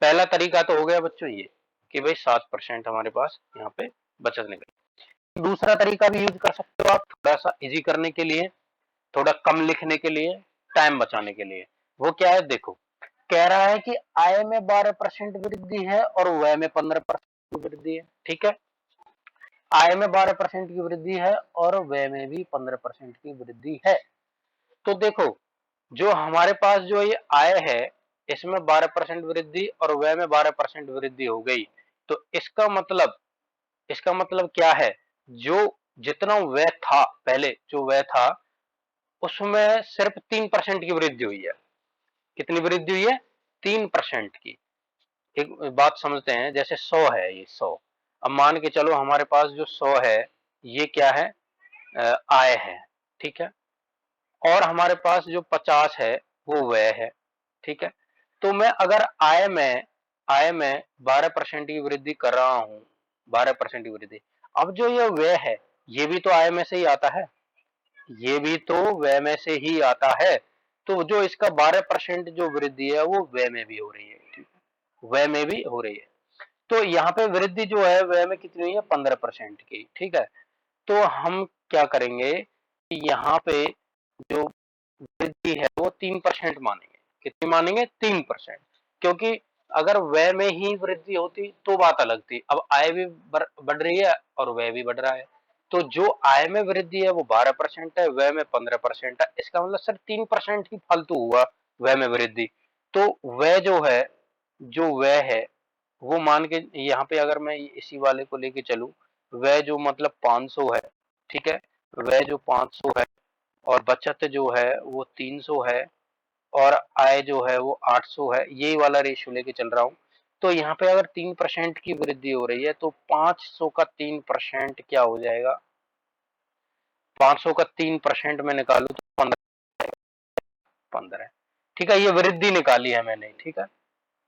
पहला तरीका तो हो गया बच्चों ये कि भाई 7% हमारे पास यहाँ पे बचत निकल। दूसरा तरीका भी यूज कर सकते हो आप, थोड़ा सा इजी करने के लिए, थोड़ा कम लिखने के लिए, टाइम बचाने के लिए। वो क्या है, देखो कह रहा है कि आय में 12% वृद्धि है और व्यय में 15% की वृद्धि है। ठीक है, आय में 12% की वृद्धि है और व्यय में भी 15% की वृद्धि है। तो देखो जो हमारे पास जो ये आय है इसमें 12% वृद्धि और व्यय में 12% वृद्धि हो गई, तो इसका मतलब क्या है, जो जितना व्यय था पहले जो व्यय था उसमें सिर्फ 3% की वृद्धि हुई है। कितनी वृद्धि हुई है, 3% की। एक बात समझते हैं, जैसे 100 है, ये 100, अब मान के चलो हमारे पास जो 100 है ये क्या है, आय है। ठीक है, और हमारे पास जो 50 है वो व्यय है। ठीक है, तो मैं अगर आय में 12% की वृद्धि कर रहा हूँ, 12% की वृद्धि, अब जो ये व्यय है ये भी तो आय में से ही आता है, ये भी तो व्यय में से ही आता है। तो जो इसका 12% जो वृद्धि है वो व्यय में भी हो रही है, ठीक है, व्यय में भी हो रही है। तो यहाँ पे वृद्धि जो है व्यय में कितनी हुई है, 15% की, ठीक है। तो हम क्या करेंगे कि यहाँ पे जो वृद्धि है वो 3% मानेंगे। कितनी मानेंगे, 3%, क्योंकि अगर व्यय में ही वृद्धि होती तो बात अलग थी। अब आय भी बढ़ रही है और व्यय भी बढ़ रहा है, तो जो आय में वृद्धि है वो 12% है, व्यय में 15% है। इसका मतलब सर 3% ही फालतू हुआ व्यय में वृद्धि। तो व्यय जो है, जो व्यय है वो मान के यहाँ पे अगर मैं इसी वाले को लेके चलूं, व्यय जो मतलब 500 है, ठीक है, व्यय जो 500 है और बचत जो है वो 300 है और आय जो है वो 800 है, यही वाला रेशियो लेके चल रहा हूँ। तो यहाँ पे अगर 3% की वृद्धि हो रही है तो 500 का 3% क्या हो जाएगा, 500 का 3% में निकालू तो 15, ठीक है, ये वृद्धि निकाली है मैंने, ठीक है,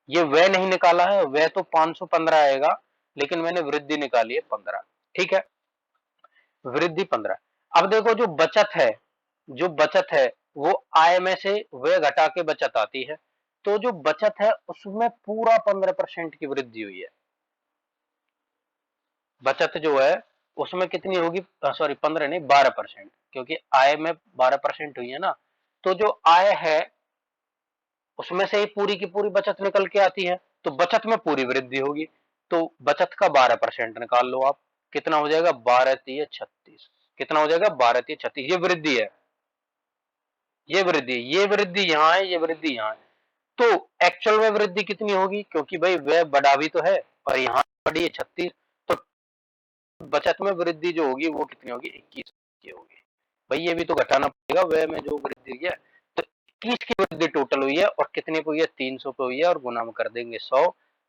ये व्यय नहीं निकाला है, व्यय तो 515 आएगा, लेकिन मैंने वृद्धि निकाली है 15, ठीक है, वृद्धि 15। अब देखो जो बचत है, जो बचत है वो आय में से व्यय घटा के बचत आती है, तो जो बचत है उसमें पूरा 15% की वृद्धि हुई है। बचत जो है उसमें कितनी होगी, सॉरी 15 नहीं 12%, क्योंकि आय में 12% हुई है ना, तो जो आय है उसमें से ही पूरी की पूरी बचत निकल के आती है, तो बचत में पूरी वृद्धि होगी। तो बचत का 12% निकाल लो आप, कितना हो जाएगा, 12×3=36, कितना हो जाएगा, 12×3=36, ये वृद्धि है, ये वृद्धि, ये वृद्धि यहाँ है, ये वृद्धि यहाँ है। तो एक्चुअल में वृद्धि कितनी होगी, क्योंकि भाई व्यय बढ़ा भी तो है और यहाँ बढ़ी है 36, तो बचत में वृद्धि जो होगी वो कितनी होगी, 21 की होगी। भाई ये भी तो घटाना पड़ेगा, व्यय में जो वृद्धि हुई है, तो 21 की वृद्धि टोटल हुई है और कितने पे हुई है, 300 पे हुई है, और गुना में कर देंगे 100,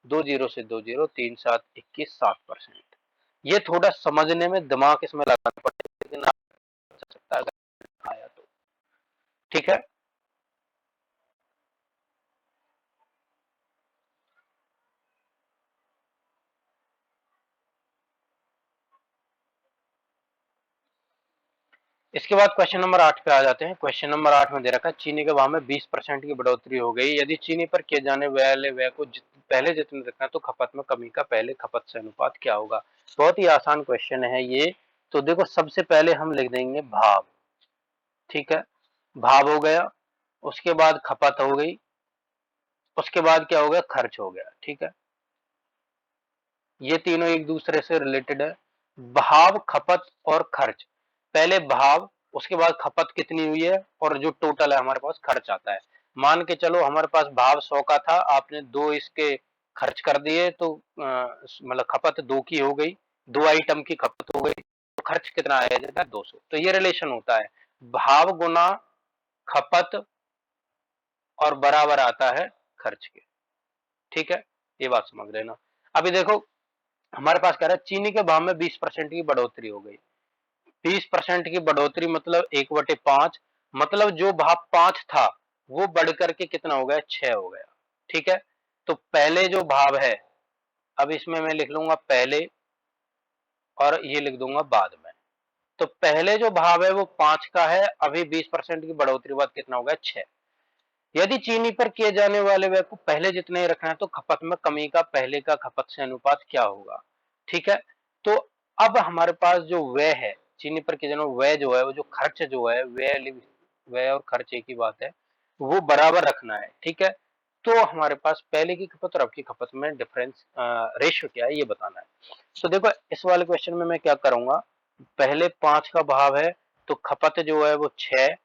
2 जीरो से 2 जीरो, 3 7 21, 7%। ये थोड़ा समझने में दिमाग इसमें लगाना पड़ेगा, लेकिन आप समझ सकता है अगर आया तो, ठीक है। इसके बाद क्वेश्चन नंबर 8 पे आ जाते हैं। क्वेश्चन नंबर 8 में दे रखा है चीनी के भाव में 20% की बढ़ोतरी हो गई, यदि चीनी पर किए जाने वाले व्यय को पहले जितने रखना है तो खपत में कमी का पहले खपत से अनुपात क्या होगा। बहुत ही आसान क्वेश्चन है ये। तो देखो सबसे पहले हम लिख देंगे भाव, ठीक है, भाव हो गया, उसके बाद खपत हो गई, उसके बाद क्या हो गया, खर्च हो गया, ठीक है, ये तीनों एक दूसरे से रिलेटेड है। भाव, खपत और खर्च, पहले भाव, उसके बाद खपत कितनी हुई है और जो टोटल है हमारे पास खर्च आता है। मान के चलो हमारे पास भाव 100 का था, आपने दो इसके खर्च कर दिए, तो मतलब खपत 2 की हो गई, 2 आइटम की खपत हो गई, तो खर्च कितना आया जाता है, 200। तो ये रिलेशन होता है भाव गुना खपत और बराबर आता है खर्च के, ठीक है, ये बात समझ लेना। अभी देखो हमारे पास कह रहा है चीनी के भाव में 20% की बढ़ोतरी हो गई, 20% की बढ़ोतरी मतलब 1/5, मतलब जो भाव 5 था वो बढ़ करके कितना हो गया, 6 हो गया, ठीक है। तो पहले जो भाव है, अब इसमें मैं लिख लूंगा पहले और ये लिख दूंगा बाद में। तो पहले जो भाव है वो 5 का है, अभी 20% की बढ़ोतरी बाद कितना हो गया, 6। यदि चीनी पर किए जाने वाले व्यय को पहले जितना ही रखना है तो खपत में कमी का पहले का खपत से अनुपात क्या होगा, ठीक है। तो अब हमारे पास जो व्यय है, चीनी पर किए जाने वाले व्यय जो है, वो जो खर्च जो है, व्यय और खर्च एक ही बात है, वो बराबर रखना है, ठीक है। तो हमारे पास पहले की खपत और अब की खपत में डिफरेंस रेशियो क्या है ये बताना है। तो देखो इस वाले क्वेश्चन में मैं क्या करूंगा, पहले 5 का भाव है तो खपत जो है वो 6,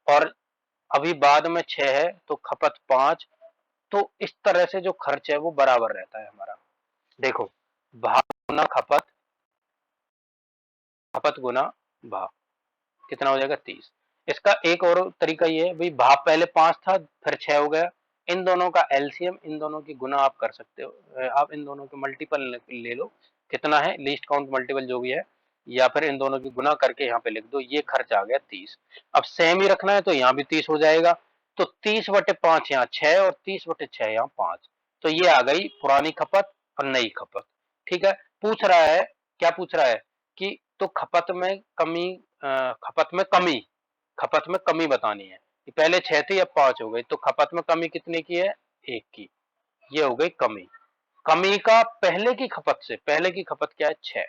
और अभी बाद में 6 है तो खपत 5, तो इस तरह से जो खर्च है वो बराबर रहता है हमारा। देखो भाव गुना खपत, खपत गुना भाव, कितना हो जाएगा, 30। इसका एक और तरीका ये है भाई, भाव पहले 5 था फिर 6 हो गया, इन दोनों का एलसीएम, इन दोनों की गुना आप कर सकते हो, आप इन दोनों के मल्टीपल ले लो, कितना है लीस्ट काउंट मल्टीपल जो भी है, या फिर इन दोनों की गुना करके यहाँ पे लिख दो, ये खर्च आ गया 30। अब सेम ही रखना है तो यहाँ भी 30 हो जाएगा, तो 30/5 यहाँ 6 और 30/6 यहाँ 5। तो ये आ गई पुरानी खपत और नई खपत। ठीक है, पूछ रहा है, क्या पूछ रहा है कि तो खपत में कमी, खपत में कमी बतानी है। पहले 6 थी अब 5 हो गई, तो खपत में कमी कितने की है, 1 की। ये हो गई कमी। कमी का पहले की खपत से, पहले की खपत क्या है 6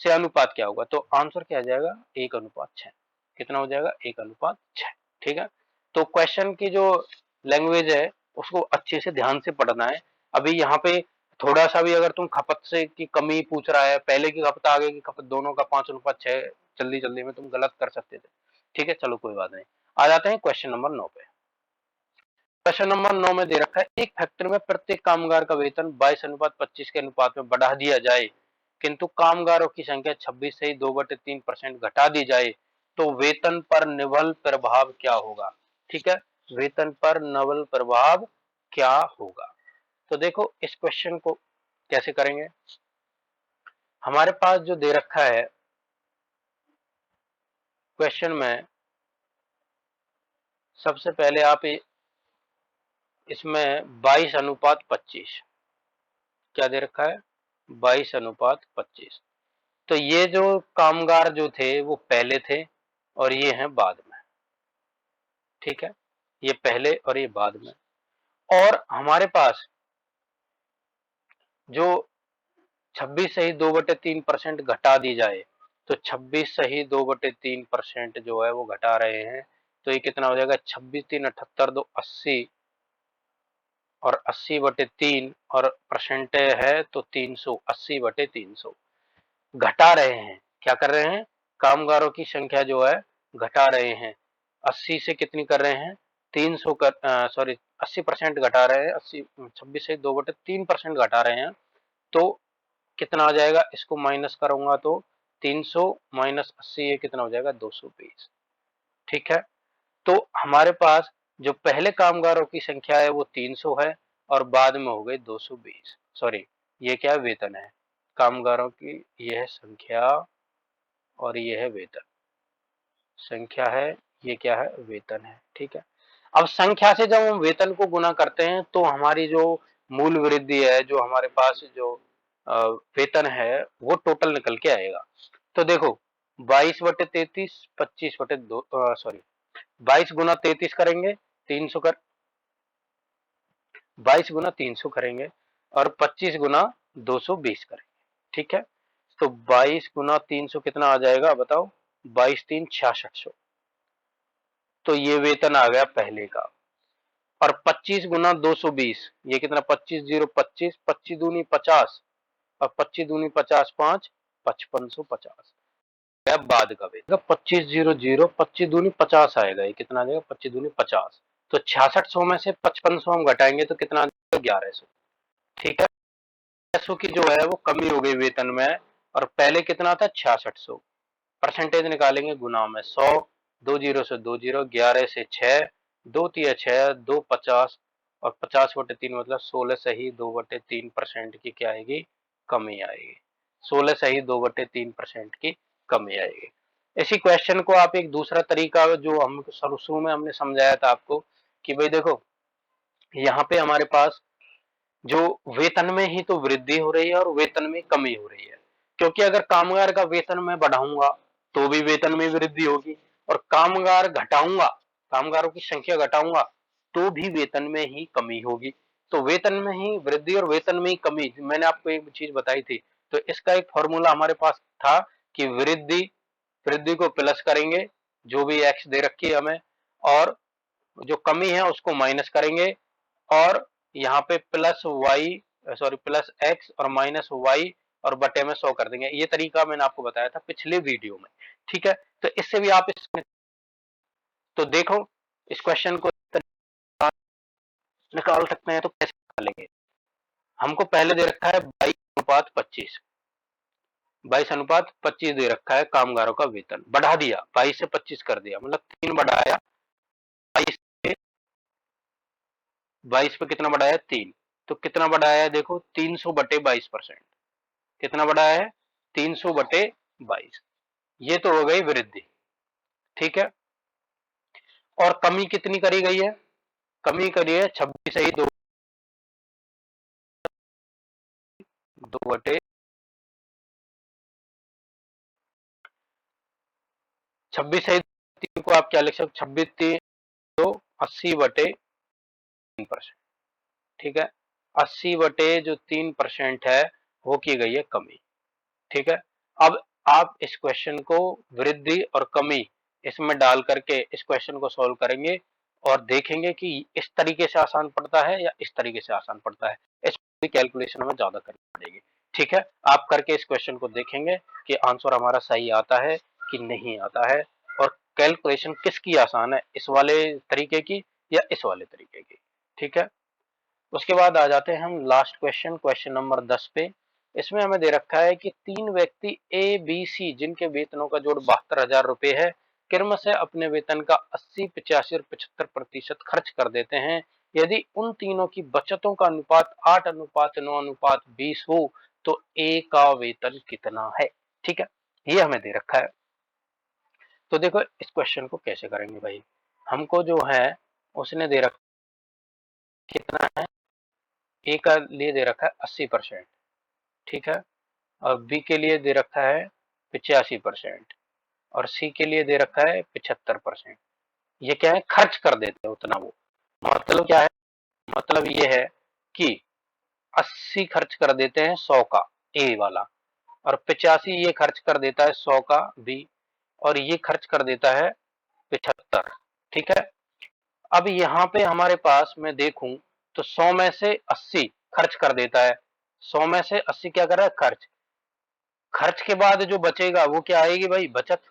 से अनुपात क्या होगा, तो आंसर क्या आ जाएगा 1/6। कितना हो जाएगा 1/6। ठीक है, तो क्वेश्चन की जो लैंग्वेज है उसको अच्छे से ध्यान से पढ़ना है। अभी यहाँ पे थोड़ा सा भी अगर तुम खपत से की कमी पूछ रहा है, पहले की खपत आगे की खपत दोनों का 5/6, जल्दी जल्दी में तुम गलत कर सकते थे। ठीक है, चलो कोई बात नहीं। आ जाते हैं क्वेश्चन नंबर 9 पे। क्वेश्चन नंबर 9 में दे रखा है, एक फैक्ट्री में प्रत्येक कामगार का वेतन 22/25 के अनुपात में बढ़ा दिया जाए, किंतु कामगारों की संख्या 26 से ही 2/3% घटा दी जाए, तो वेतन पर निवल प्रभाव क्या होगा। ठीक है, वेतन पर निवल प्रभाव क्या होगा। तो देखो इस क्वेश्चन को कैसे करेंगे। हमारे पास जो दे रखा है क्वेश्चन में, सबसे पहले आप इसमें 22/25 क्या दे रखा है, 22/25। तो ये जो कामगार जो थे वो पहले थे और ये हैं बाद में। ठीक है, ये पहले और ये बाद में। और हमारे पास जो 26 से ही 2/3% घटा दी जाए, तो 26 से ही 2/3% जो है वो घटा रहे हैं, तो ये कितना हो जाएगा 26 3 78 2 80 और 80/3 और परसेंट है तो 300, 80/300 घटा रहे हैं। क्या कर रहे हैं, कामगारों की संख्या जो है घटा रहे हैं। 80 से कितनी कर रहे हैं 300 कर, सॉरी 80% घटा रहे हैं, 80 26 से 2/3% घटा रहे हैं, तो कितना आ जाएगा, इसको माइनस करूंगा तो 300 माइनस 80 ये कितना हो जाएगा 220। ठीक है, तो हमारे पास जो पहले कामगारों की संख्या है वो 300 है और बाद में हो गई 220। सॉरी, ये क्या है वेतन है, कामगारों की यह संख्या और ये है वेतन, संख्या है, ये क्या है वेतन है। ठीक है, अब संख्या से जब हम वेतन को गुना करते हैं तो हमारी जो मूल वृद्धि है, जो हमारे पास जो वेतन है वो टोटल निकल के आएगा। तो देखो 22/33 25/2, सॉरी 22 गुना 33 करेंगे 300 कर, 22 गुना 300 करेंगे और 25 गुना 220 करेंगे। ठीक है, तो 22 गुना 300 कितना आ जाएगा बताओ, 22 3 6600। तो ये वेतन आ गया पहले का। और 25 गुना 220 ये कितना, 25 0 25, 25 दूनी 50 और 25 दूनी 50 5, 5550 बाद का वेतन 25 0 0, 25 दूनी 50 आएगा, ये कितना आ जाएगा 25 दूनी 50। तो 6600 में से 5500 हम घटाएंगे तो कितना आ जाएगा 1100। ठीक है, 1100 की जो है वो कमी हो गई वेतन में, और पहले कितना था 6600। परसेंटेज निकालेंगे गुना में 100, 2 जीरो से 2 जीरो, 11 से 6, 2 तिया 6, 2 50 और 50/3 मतलब 16 से ही 2/3% की क्या आएगी, कमी आएगी। 16 से ही 2/3% की कमी आएगी। इसी क्वेश्चन को आप एक दूसरा तरीका जो हम शुरू में हमने समझाया था आपको कि भाई देखो यहाँ पे हमारे पास जो वेतन में ही तो वृद्धि हो रही है और वेतन में कमी हो रही है, क्योंकि अगर कामगार का वेतन मैं बढ़ाऊंगा तो भी वेतन में वृद्धि होगी, और कामगार घटाऊंगा, कामगारों की संख्या घटाऊंगा तो भी वेतन में ही कमी होगी। तो वेतन में ही वृद्धि और वेतन में ही कमी, मैंने आपको एक चीज बताई थी। तो इसका एक फॉर्मूला हमारे पास था कि वृद्धि, वृद्धि को प्लस करेंगे जो भी एक्स दे रखी है हमें, और जो कमी है उसको माइनस करेंगे, और यहाँ पे plus Y, sorry plus X और माइनस वाई और बटे में 100 कर देंगे। ये तरीका मैंने आपको बताया था पिछले वीडियो में। ठीक है, तो इससे भी आप तो देखो इस क्वेश्चन को निकाल सकते हैं, तो कैसे निकालेंगे। हमको पहले दे रखा है 22/25, 22/25 दे रखा है कामगारों का वेतन, बढ़ा दिया 22 से 25 कर दिया, मतलब 3 बढ़ाया, 22 से 22 पे कितना बढ़ाया 3, तो कितना बढ़ाया है देखो 300/22%। कितना बढ़ाया है 300/22। ये तो हो गई वृद्धि। ठीक है, और कमी कितनी करी गई है, कमी करिए 26 सही 2/3 26 सही 3 को आप क्या लिख सकते 26 तो 80/3%। ठीक है, 80/3% है वो की गई है कमी। ठीक है, अब आप इस क्वेश्चन को वृद्धि और कमी इसमें डाल करके इस क्वेश्चन को सॉल्व करेंगे और देखेंगे कि इस तरीके से आसान पड़ता है या इस तरीके से आसान पड़ता है। इस कैलकुलेशन हमें ज्यादा करनी पड़ेगी। ठीक है, आप करके इस क्वेश्चन को देखेंगे कि आंसर हमारा सही आता है कि नहीं आता है और कैलकुलेशन किसकी आसान है, इस वाले तरीके की या इस वाले तरीके की। ठीक है, उसके बाद आ जाते हैं हम लास्ट क्वेश्चन, क्वेश्चन नंबर 10 पे। इसमें हमें दे रखा है कि 3 व्यक्ति ए बी सी जिनके वेतनों का जोड़ 72,000 रुपए है, क्रमशः अपने वेतन का 80, 85 और 75% खर्च कर देते हैं। यदि उन तीनों की बचतों का अनुपात 8:9:20 हो तो ए का वेतन कितना है। ठीक है, ये हमें दे रखा है। तो देखो इस क्वेश्चन को कैसे करेंगे भाई, हमको जो है उसने दे रखा कितना है, ए का लिए दे रखा है 80%। ठीक है, और बी के लिए दे रखा है 85% और सी के लिए दे रखा है 75%। ये क्या है, खर्च कर देते हैं उतना वो, मतलब क्या है, मतलब ये है कि 80 खर्च कर देते हैं 100 का ए वाला, और 85 ये खर्च कर देता है 100 का बी, और ये खर्च कर देता है 75। ठीक है, अब यहाँ पे हमारे पास मैं देखूं तो 100 में से 80 खर्च कर देता है, 100 में से 80 क्या कर रहा है, खर्च। खर्च के बाद जो बचेगा वो क्या आएगी भाई, बचत।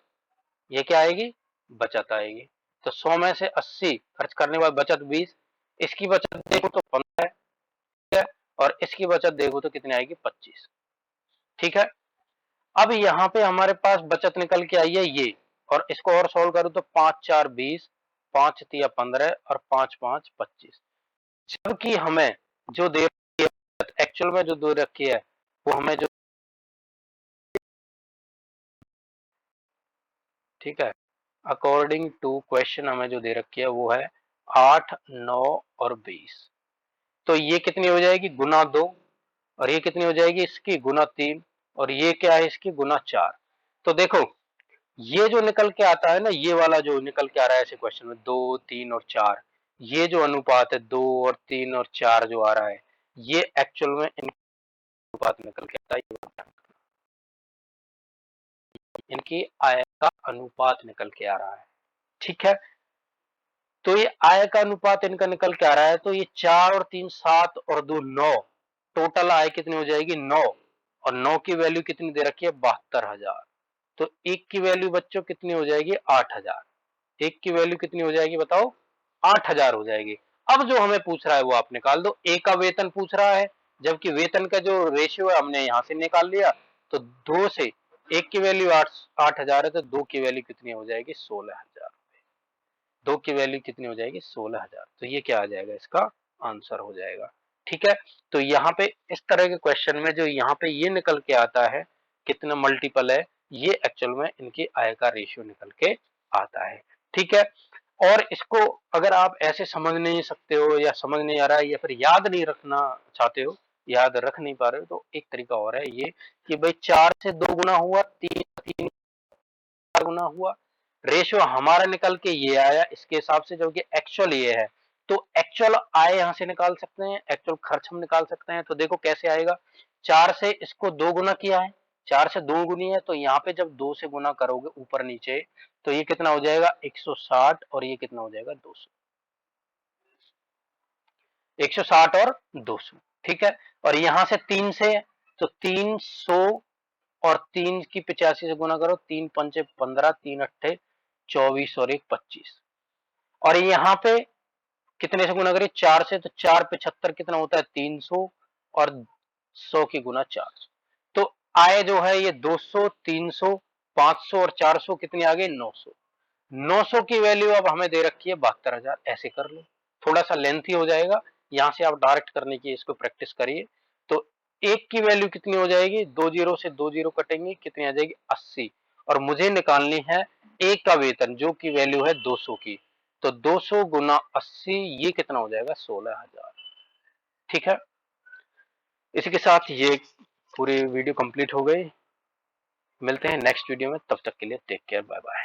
ये क्या आएगी, बचत आएगी। तो 100 में से 80 खर्च करने के बाद बचत 20, इसकी बचत देखो तो 15 है और इसकी बचत देखो तो कितनी आएगी, 25। ठीक है, अब यहाँ पे हमारे पास बचत निकल के आई है ये, और इसको और सोल्व करूं तो 5 4 20, 5 तिया 15 और 5 5 25। जबकि हमें जो दे रखी है एक्चुअल में जो दे रखी है वो हमें जो, ठीक है, अकॉर्डिंग टू क्वेश्चन हमें जो दे रखी है वो है 8 9 और 20। तो ये कितनी हो जाएगी, गुना 2, और ये कितनी हो जाएगी इसकी, गुना 3, और ये क्या है इसकी, गुना 4। तो देखो ये जो निकल के आता है ना, ये वाला जो निकल के आ रहा है ऐसे क्वेश्चन में 2 3 और 4, ये जो अनुपात है 2 और 3 और 4 जो आ रहा है, ये एक्चुअल में अनुपात निकल के आता है, इनकी आय का अनुपात निकल के आ रहा है। ठीक है, तो ये आय का अनुपात इनका निकल के आ रहा है, तो ये 4 और 3 7 और 2 9, टोटल आय कितनी हो जाएगी 9, और 9 की वैल्यू कितनी दे रखी है 72,000। तो एक की वैल्यू बच्चों कितनी हो जाएगी 8,000, एक की वैल्यू कितनी हो जाएगी बताओ, 8,000 हो जाएगी। अब जो हमें पूछ रहा है वो आप निकाल दो, ए का वेतन पूछ रहा है, जबकि वेतन का जो रेशियो है हमने यहाँ से निकाल लिया, तो 2 से एक की वैल्यू 8,000 है, तो 2 की वैल्यू कितनी हो जाएगी 16,000। 2 की वैल्यू कितनी हो जाएगी 16,000, तो ये क्या आ जाएगा, इसका आंसर हो जाएगा। ठीक है, तो यहाँ पे इस तरह के क्वेश्चन में जो यहाँ पे ये निकल के आता है कितना मल्टीपल है, ये एक्चुअल में इनकी आय का रेशियो निकल के आता है। ठीक है, और इसको अगर आप ऐसे समझ नहीं सकते हो या समझ नहीं आ रहा है या फिर याद नहीं रखना चाहते हो, याद रख नहीं पा रहे हो, तो एक तरीका और है ये कि भाई 4 से 2 गुना हुआ, 3 3 4 गुना हुआ, रेशियो हमारा निकल के ये आया इसके हिसाब से, जबकि एक्चुअल ये है। तो एक्चुअल आय यहां से निकाल सकते हैं, एक्चुअल खर्च हम निकाल सकते हैं। तो देखो कैसे आएगा, 4 से इसको 2 गुना किया है, 4 से 2 गुनी है, तो यहाँ पे जब 2 से गुना करोगे ऊपर नीचे, तो ये कितना हो जाएगा 160, और ये कितना हो जाएगा 200, 160 और 200। ठीक है, और यहां से 3 से, तो 300 और 3 की 85 से गुना करो, 3 पंचे 15, 3 अट्ठे 24 और 1 25, और यहाँ पे कितने से गुना करिए 4 से, तो 4 75 कितना होता है 300, और 100 की गुना 400। तो आय जो है ये 200 300 500 और 400 कितनी आ गई 900। 900 की वैल्यू अब हमें दे रखी है 72,000, ऐसे कर लो, थोड़ा सा लेंथी हो जाएगा, यहां से आप डायरेक्ट करने की इसको प्रैक्टिस करिए। तो एक की वैल्यू कितनी हो जाएगी, 2 जीरो से 2 जीरो कटेंगे, कितनी आ जाएगी 80, और मुझे निकालनी है एक का वेतन जो की वैल्यू है 200 की। तो 200 गुना 80 ये कितना हो जाएगा 16,000। ठीक है, इसी के साथ ये पूरी वीडियो कंप्लीट हो गई। मिलते हैं नेक्स्ट वीडियो में, तब तक के लिए टेक केयर, बाय बाय।